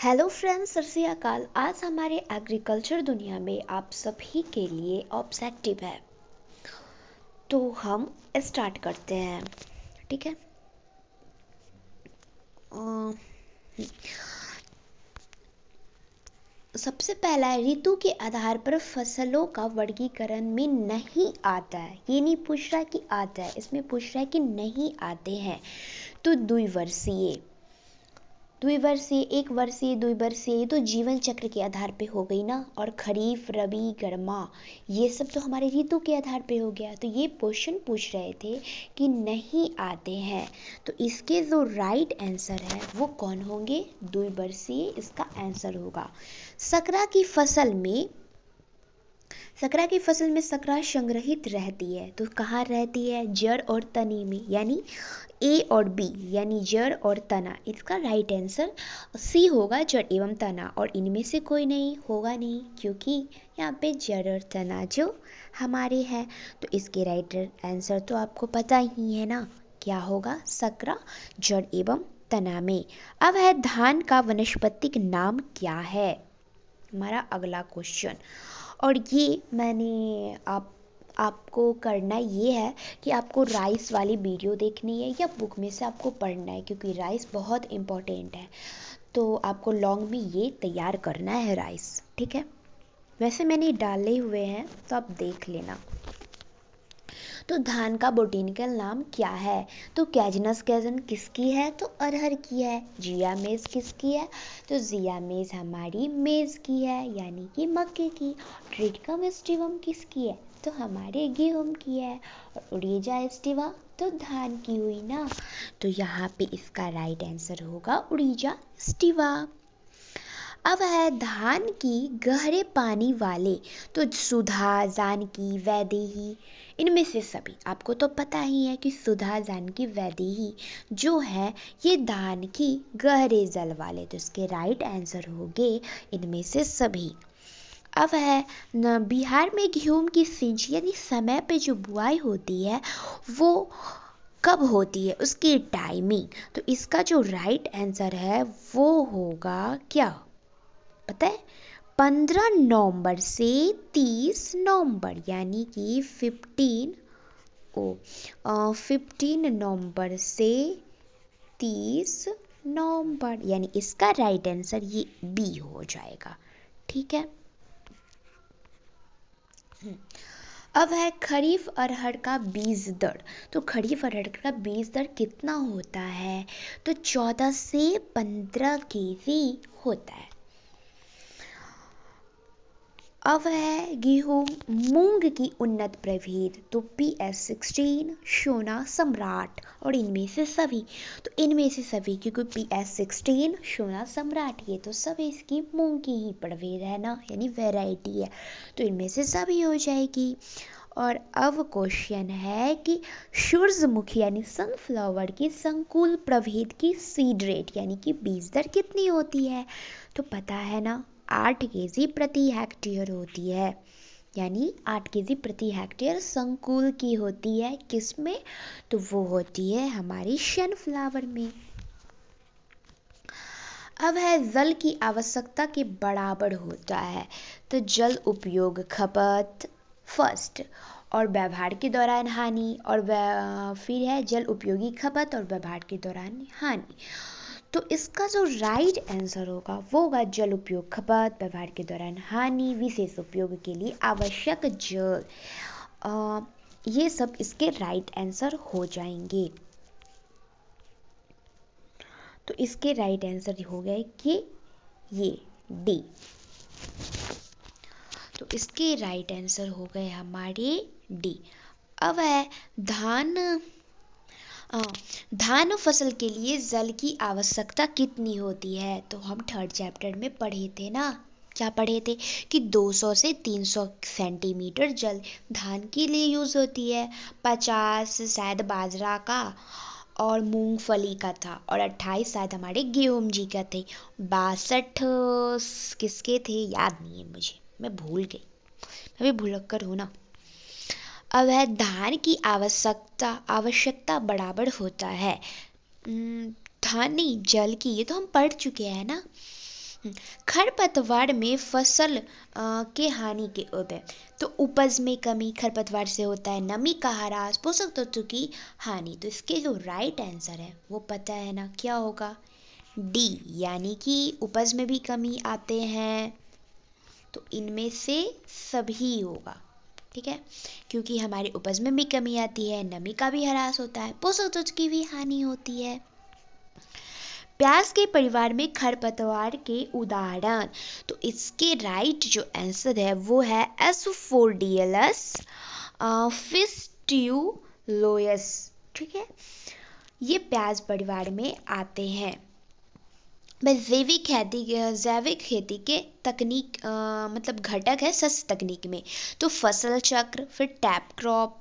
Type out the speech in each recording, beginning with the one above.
Hello friends, सत श्री अकाल। आज हमारे एग्रीकल्चर दुनिया में आप सभी के लिए ऑब्जेक्टिव है, तो हम स्टार्ट करते हैं। ठीक है। सबसे पहला है, ऋतु के आधार पर फसलों का वर्गीकरण में नहीं आता है। ये नहीं पूछ रहा है कि आता है, इसमें पूछ रहा है कि नहीं आते हैं। तो द्विवर्षीय, एक वर्षीय, द्विवर्षीय, ये तो जीवन चक्र के आधार पे हो गई ना। और खरीफ, रबी, गर्मा, ये सब तो हमारे ऋतु के आधार पे हो गया। तो ये क्वेश्चन पूछ रहे थे कि नहीं आते हैं, तो इसके जो राइट आंसर है वो कौन होंगे? द्विवर्षीय इसका आंसर होगा। सकरा की फसल में सकरा संग्रहित रहती है, तो कहाँ रहती है? जड़ और तनी में, यानी ए और बी, यानी जड़ और तना। इसका राइट आंसर सी होगा, जड़ एवं तना। और इनमें से कोई नहीं होगा नहीं, क्योंकि यहाँ पे जड़ और तना जो हमारे हैं। तो इसके राइट आंसर तो आपको पता ही है ना, क्या होगा? सकरा, जड़ एवं तना में। अब है, धान का वानस्पतिक नाम क्या है? हमारा अगला क्वेश्चन। और ये मैंने आपको करना ये है कि आपको राइस वाली वीडियो देखनी है या बुक में से आपको पढ़ना है, क्योंकि राइस बहुत इम्पोर्टेंट है। तो आपको लॉन्ग में ये तैयार करना है राइस। ठीक है। वैसे मैंने डाले हुए हैं, तो आप देख लेना। तो धान का बोटेनिकल नाम क्या है? तो कैजनस कैजन किसकी है? तो अरहर की है। जिया मेज किसकी है? तो जिया मेज हमारी मेज की है, यानी कि मक्के की। ट्रिटिकम एस्टिवम किसकी है? तो हमारे गेहूं की है। और उड़ीजा एस्टिवा तो धान की हुई ना। तो यहाँ पे इसका राइट आंसर होगा उड़ीजा एस्टिवा। अब है, धान की गहरे पानी वाले, तो सुधा, जानकी, वैदेही, इनमें से सभी। आपको तो पता ही है कि सुधा, जानकी, वैदेही जो है ये धान की गहरे जल वाले, तो इसके राइट आंसर होंगे इनमें से सभी। अब है, बिहार में गेहूं की सिंचाई यानी समय पे जो बुआई होती है वो कब होती है, उसकी टाइमिंग। तो इसका जो राइट आंसर है वो होगा क्या पता है? 15 नवंबर से 30 नवंबर, यानी कि 15 नवंबर से 30 नवंबर, यानी इसका राइट आंसर ये बी हो जाएगा। ठीक है। अब है, खरीफ अरहर का बीज दर। तो खरीफ अरहर का बीज दर कितना होता है? तो 14 से 15 केजी होता है। अब है, गेहूं मूंग की उन्नत प्रभेद। तो PS16, सोना, सम्राट, और इनमें से सभी। तो इनमें से सभी, क्योंकि PS16, सोना, सम्राट ये तो सब इसकी मूंग की ही प्रभेद है ना, यानी वैरायटी है। तो इनमें से सभी हो जाएगी। और अब क्वेश्चन है कि सूरजमुखी यानी सनफ्लावर की संकुल प्रभेद की सीड रेट यानी कि बीज दर कितनी होती है? तो पता है ना, 8 केजी प्रति हेक्टेयर होती है, यानी 8 केजी प्रति हेक्टेयर संकुल की होती है। किसमें? तो वो होती है हमारी सनफ्लावर में। अब है, जल की आवश्यकता के बराबर होता है। तो जल उपयोग, खपत फर्स्ट, और व्यवहार के दौरान हानि, और फिर है जल उपयोगी खपत और व्यवहार के दौरान हानि। तो इसका जो राइट आंसर होगा वो होगा जल उपयोग खपत, व्यवहार के दौरान हानि, विशेष उपयोग के लिए आवश्यक जल। ये सब इसके राइट आंसर हो जाएंगे। तो इसके राइट आंसर हो गए कि ये डी। तो इसके राइट आंसर हो गए हमारे डी। अब है, धान फसल के लिए जल की आवश्यकता कितनी होती है? तो हम 3rd चैप्टर में पढ़े थे ना, क्या पढ़े थे कि 200 से 300 सेंटीमीटर जल धान के लिए यूज होती है। 50 शायद बाजरा का और मूंगफली का था, और 28 शायद हमारे गेहूं जी का थे। 62 किसके थे याद नहीं है मुझे, मैं भूल गई, मैं भी भुलक्कर हूँ ना। अब है, धान की आवश्यकता बराबर होता है धान नहीं जल की, ये तो हम पढ़ चुके हैं ना। खरपतवार में फसल के हानि के उदय। तो उपज में कमी खरपतवार से होता है, नमी का ह्रास, पोषक तत्व की हानि। तो इसके जो राइट आंसर है वो पता है ना, क्या होगा? डी, यानी कि उपज में भी कमी आते हैं। तो इनमें से सभी होगा, ठीक है, क्योंकि हमारी उपज में भी कमी आती है, नमी का भी ह्रास होता है, पोषक तत्व की भी हानि होती है। प्याज के परिवार में खरपतवार के उदाहरण। तो इसके राइट जो आंसर है वो है एसोफोर्डियलस फिस्ट्यूलोयस, ठीक है, ये प्याज परिवार में आते हैं। जैविक खेती के तकनीक मतलब घटक है सस्य तकनीक में। तो फसल चक्र, फिर ट्रैप क्रॉप,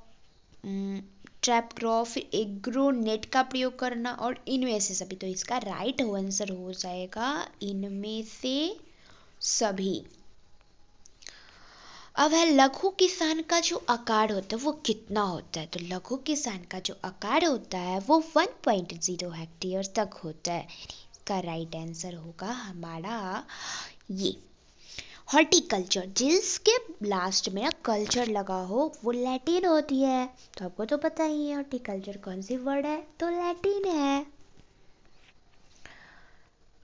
फिर एग्रोनेट का प्रयोग करना, और इनमें से सभी। तो इसका राइट आंसर हो जाएगा इनमें से सभी। अब है लघु किसान का जो आकार होता है वो कितना होता है? तो लघु किसान का जो आकार होता है वो 1.0 हेक्टेयर तक होता है। इसका राइट आंसर होगा हमारा ये। हॉर्टिकल्चर, जिसके लास्ट में कल्चर लगा हो वो लैटिन होती है। तो आपको तो पता ही है हॉर्टिकल्चर कौन सी वर्ड है, तो लैटिन है।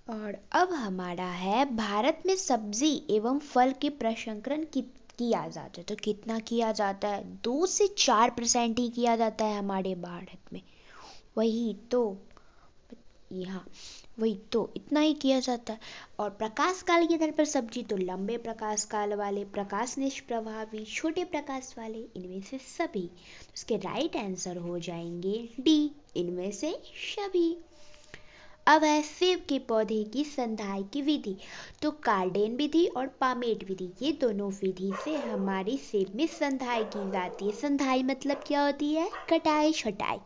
और अब हमारा है भारत में सब्जी एवं फल के प्रसंस्करण किया जाता है। तो कितना किया जाता है? 2 से 4% ही किया जाता है हमारे भारत में। वही तो यहाँ वही तो इतना ही किया जाता है। और प्रकाश काल के आधार पर सब्जी, तो लंबे प्रकाश काल वाले, प्रकाश निष्प्रभावी, छोटे प्रकाश वाले, इनमें से सभी। तो इसके राइट आंसर हो जाएंगे डी, इनमें से सभी। अब है सेब के पौधे की संधाई की विधि। तो कार्डेन विधि और पामेट विधि, ये दोनों विधि से हमारी सेब में संधाई की जाती है। संधाई मतलब क्या होती है? कटाई छटाई।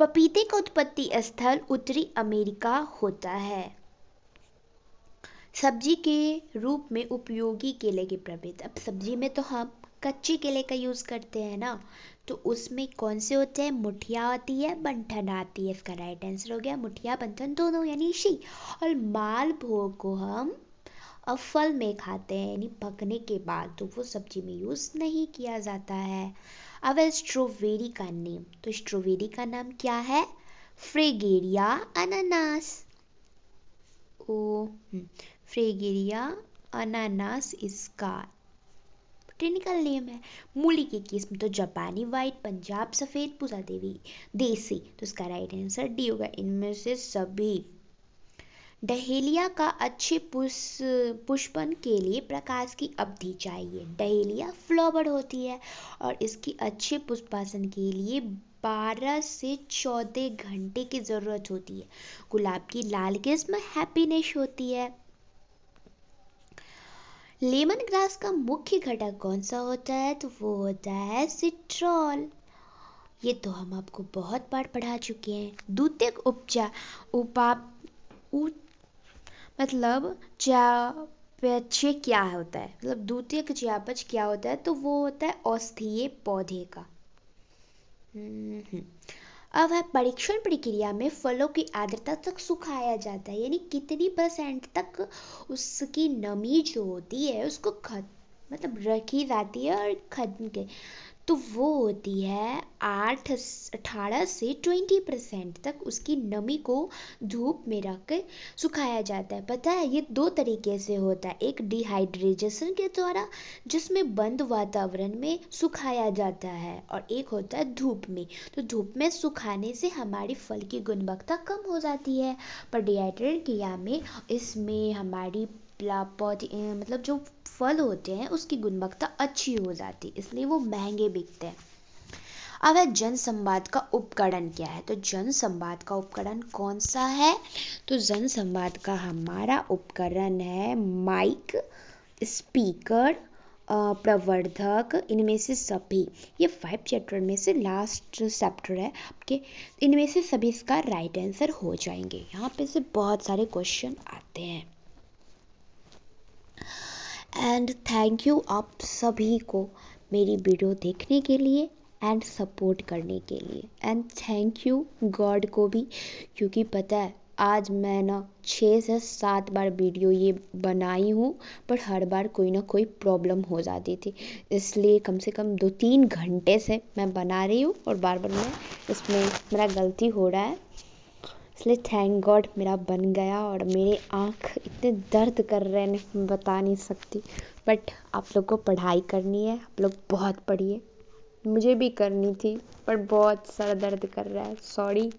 पपीते का उत्पत्ति स्थल उत्तरी अमेरिका होता है। सब्जी के रूप में उपयोगी केले के प्रभेद। अब सब्जी में तो हम कच्चे केले का यूज करते हैं ना, तो उसमें कौन से होते हैं? मुठिया आती है, बंठन आती है। इसका राइट आंसर हो गया मुठिया बंठन दोनों, यानी सी। और मालभोग को हम फल में खाते हैं, यानी पकने के बाद, तो वो सब्जी में यूज नहीं किया जाता है। अब स्ट्रॉबेरी का नेम। तो स्ट्रॉबेरी का नाम क्या है? फ्रेगेरिया अनानास। ओ फ्रेगेरिया अनानास इसका टेक्निकल नेम है। मूली की किस्म, तो जापानी व्हाइट, पंजाब सफेद, पूसा देवी देसी। तो इसका राइट आंसर डी होगा, इनमें से सभी। डहेलिया का अच्छे पुष्पन के लिए प्रकाश की अवधि चाहिए। डहेलिया फ्लावर होती है और इसकी अच्छे पुष्पासन के लिए 12 से 14 घंटे की जरूरत होती है। गुलाब की लाल किस्म हैप्पीनेस होती है। लेमन ग्रास का मुख्य घटक कौन सा होता है? तो वो होता है सिट्रॉल। ये तो हम आपको बहुत बार पढ़ा चुके हैं। द्वितीयक मतलब चयापचय क्या होता है? मतलब द्वितीयक चयापचय क्या होता है? तो वो होता है औषधीय पौधे का। अब है परीक्षण प्रक्रिया में फलों की आर्द्रता तक सुखाया जाता है, यानी कितनी % तक उसकी नमी जो होती है उसको मतलब रखी जाती है और खत्म के, तो वो होती है 18 से 20% तक उसकी नमी को धूप में रख कर सुखाया जाता है। पता है ये 2 तरीके से होता है, एक डिहाइड्रेशन के द्वारा जिसमें बंद वातावरण में सुखाया जाता है, और एक होता है धूप में। तो धूप में सुखाने से हमारी फल की गुणवत्ता कम हो जाती है, पर डिहाइड्रेट क्रिया में इसमें हमारी पौधे मतलब जो फल होते हैं उसकी गुणवत्ता अच्छी हो जाती है, इसलिए वो महंगे बिकते हैं। अब है जन संवाद का उपकरण क्या है? तो जन संवाद का उपकरण कौन सा है? तो जन संवाद का हमारा उपकरण है माइक, स्पीकर, प्रवर्धक, इनमें से सभी। ये 5 चैप्टर में से लास्ट चैप्टर है आपके, इनमें से सभी इसका राइट आंसर हो जाएंगे। यहाँ पे से बहुत सारे क्वेश्चन आते हैं। एंड थैंक यू आप सभी को मेरी वीडियो देखने के लिए एंड सपोर्ट करने के लिए, एंड थैंक यू गॉड को भी, क्योंकि पता है आज मैं ना 6 से 7 बार वीडियो ये बनाई हूँ, पर हर बार कोई ना कोई प्रॉब्लम हो जाती थी, इसलिए कम से कम 2-3 घंटे से मैं बना रही हूँ और बार बार मैं इसमें मेरा गलती हो रहा है। इसलिए थैंक गॉड मेरा बन गया। और मेरे आँख इतने दर्द कर रहे हैं मैं बता नहीं सकती। बट आप लोग को पढ़ाई करनी है, आप लोग बहुत पढ़िए। मुझे भी करनी थी पर बहुत सर दर्द कर रहा है, सॉरी।